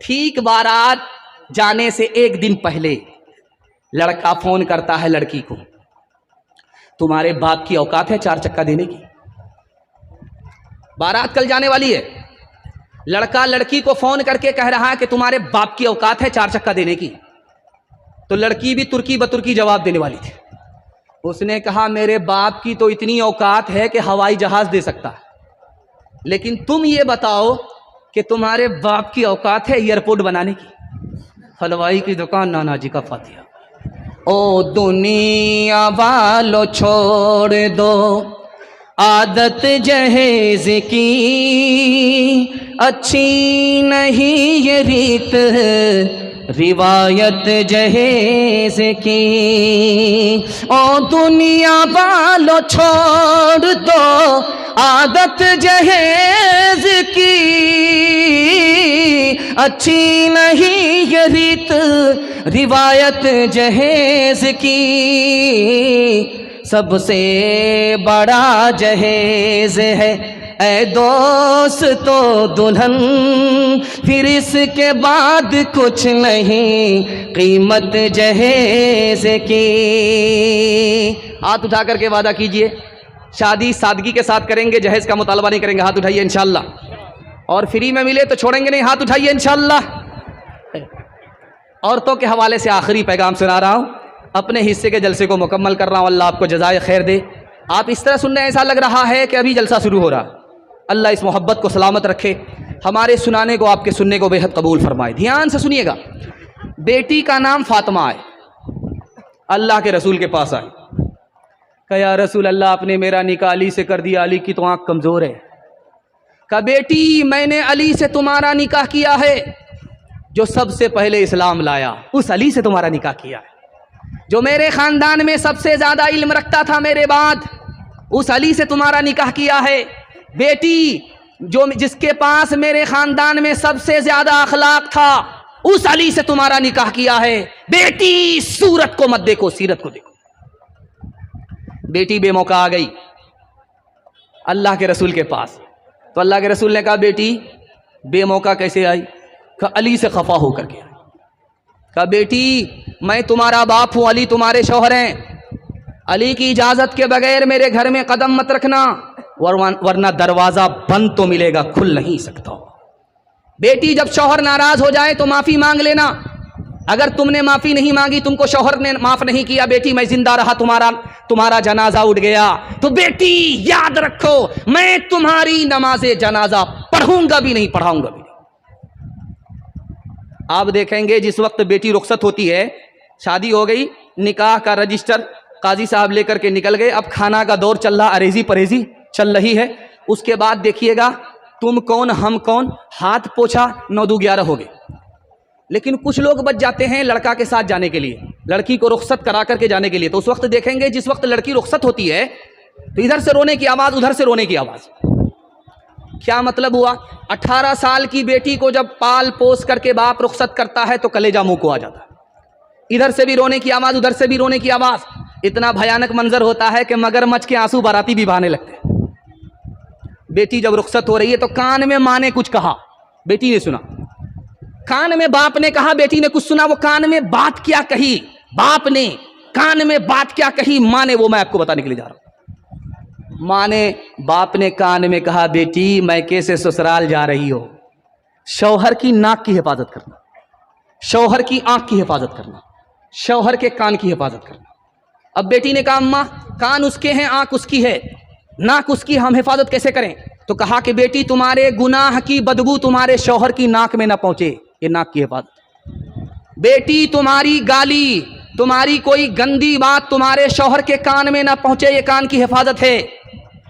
ٹھیک بارات جانے سے ایک دن پہلے لڑکا فون کرتا ہے لڑکی کو، تمہارے باپ کی اوقات ہے 4 چکا دینے کی؟ بارات کل جانے والی ہے، لڑکا لڑکی کو فون کر کے کہہ رہا ہے کہ تمہارے باپ کی اوقات ہے 4 چکا دینے کی۔ تو لڑکی بھی ترکی بترکی جواب دینے والی تھی۔ اس نے کہا میرے باپ کی تو اتنی اوقات ہے کہ ہوائی جہاز دے سکتا ہے، لیکن تم یہ بتاؤ کہ تمہارے باپ کی اوقات ہے ایئرپورٹ بنانے کی؟ حلوائی کی دکان نانا جی کا فاتحہ۔ او دنیا والو چھوڑ دو عادت جہیز کی، اچھی نہیں یہ ریت روایت جہیز کی۔ او دنیا والو چھوڑ دو عادت جہیز کی، اچھی نہیں یہ ریت روایت جہیز کی۔ سب سے بڑا جہیز ہے اے دوست تو دلہن، پھر اس کے بعد کچھ نہیں قیمت جہیز کی۔ ہاتھ اٹھا کر کے وعدہ کیجئے شادی سادگی کے ساتھ کریں گے، جہیز کا مطالبہ نہیں کریں گے۔ ہاتھ اٹھائیے انشاءاللہ۔ اور فری میں ملے تو چھوڑیں گے نہیں، ہاتھ اٹھائیے انشاءاللہ۔ عورتوں کے حوالے سے آخری پیغام سنا رہا ہوں، اپنے حصے کے جلسے کو مکمل کر رہا ہوں، اللہ آپ کو جزائے خیر دے۔ آپ اس طرح سن رہے ہیں ایسا لگ رہا ہے کہ ابھی جلسہ شروع ہو رہا۔ اللہ اس محبت کو سلامت رکھے، ہمارے سنانے کو آپ کے سننے کو بے حد قبول فرمائے۔ دھیان سے سنیے گا۔ بیٹی کا نام فاطمہ ہے، اللہ کے رسول کے پاس آئی کہ یا رسول اللہ آپ نے میرا نکاح علی سے کر دیا، علی کی تو آنکھ کمزور ہے۔ کہا بیٹی میں نے علی سے تمہارا نکاح کیا ہے جو سب سے پہلے اسلام لایا، اس علی سے تمہارا نکاح کیا ہے جو میرے خاندان میں سب سے زیادہ علم رکھتا تھا میرے بعد، اس علی سے تمہارا نکاح کیا ہے۔ بیٹی جس کے پاس میرے خاندان میں سب سے زیادہ اخلاق تھا، اس علی سے تمہارا نکاح کیا ہے۔ بیٹی صورت کو مت دیکھو، سیرت کو دیکھو۔ بیٹی بے موقع آ گئی اللہ کے رسول کے پاس، تو اللہ کے رسول نے کہا بیٹی بے موقع کیسے آئی؟ کہا علی سے خفا ہو کر کے۔ کہا بیٹی میں تمہارا باپ ہوں، علی تمہارے شوہر ہیں، علی کی اجازت کے بغیر میرے گھر میں قدم مت رکھنا، ورنہ دروازہ بند تو ملے گا، کھل نہیں سکتا۔ بیٹی جب شوہر ناراض ہو جائے تو معافی مانگ لینا، اگر تم نے معافی نہیں مانگی، تم کو شوہر نے معاف نہیں کیا، بیٹی میں زندہ رہا، تمہارا جنازہ اٹھ گیا، تو بیٹی یاد رکھو میں تمہاری نماز جنازہ پڑھوں گا بھی نہیں، پڑھاؤں گا بھی نہیں۔ آپ دیکھیں گے جس وقت بیٹی رخصت ہوتی ہے، شادی ہو گئی، نکاح کا رجسٹر قاضی صاحب لے کر کے نکل گئے، اب کھانا کا دور چل رہا، اریزی پریزی چل رہی ہے، اس کے بعد دیکھیے گا تم کون ہم کون، ہاتھ پوچھا 9 2 11 ہو گئے۔ لیکن کچھ لوگ بچ جاتے ہیں لڑکا کے ساتھ جانے کے لیے، لڑکی کو رخصت کرا کر کے جانے کے لیے، تو اس وقت دیکھیں گے جس وقت لڑکی رخصت ہوتی ہے تو ادھر سے رونے کی آواز، ادھر سے رونے کی آواز۔ کیا مطلب ہوا؟ 18 سال کی بیٹی کو جب پال پوس کر کے باپ رخصت کرتا ہے تو کلیجہ منہ کو آ جاتا ہے، ادھر سے بھی رونے کی آواز، ادھر سے بھی رونے کی آواز۔ اتنا بھیانک منظر ہوتا ہے کہ مگرمچھ کے آنسو باراتی بھی بہانے لگتے ہیں۔ بیٹی جب رخصت ہو رہی ہے تو کان میں ماں نے کچھ کہا، بیٹی نے سنا، کان میں باپ نے کہا، بیٹی نے کچھ سنا۔ وہ کان میں بات کیا کہی، باپ نے کان میں بات کیا کہی، ماں نے، وہ میں آپ کو بتانے کے لیے جا رہا ہوں۔ ماں نے، باپ نے کان میں کہا بیٹی میں کیسے سسرال جا رہی ہو، شوہر کی ناک کی حفاظت کرنا، شوہر کی آنکھ کی حفاظت کرنا، شوہر کے کان کی حفاظت کرنا۔ اب بیٹی نے کہا اماں کان اس کے ہیں، آنکھ اس کی ہے، ناک اس کی، ہم حفاظت کیسے کریں؟ تو کہا کہ بیٹی تمہارے گناہ کی بدبو تمہارے شوہر کی ناک میں نہ پہنچے، یہ ناک کی حفاظت۔ بیٹی تمہاری گالی، تمہاری کوئی گندی بات تمہارے شوہر کے کان میں نہ پہنچے، یہ کان کی حفاظت ہے۔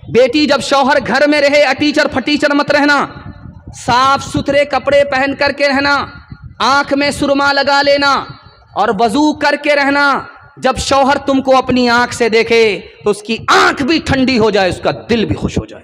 بیٹی جب شوہر گھر میں رہے اٹیچر پھٹیچر مت رہنا، صاف ستھرے کپڑے پہن کر کے رہنا، آنکھ میں سرما لگا لینا اور وضو کر کے رہنا۔ جب شوہر تم کو اپنی آنکھ سے دیکھے تو اس کی آنکھ بھی ٹھنڈی ہو جائے، اس کا دل بھی خوش ہو جائے۔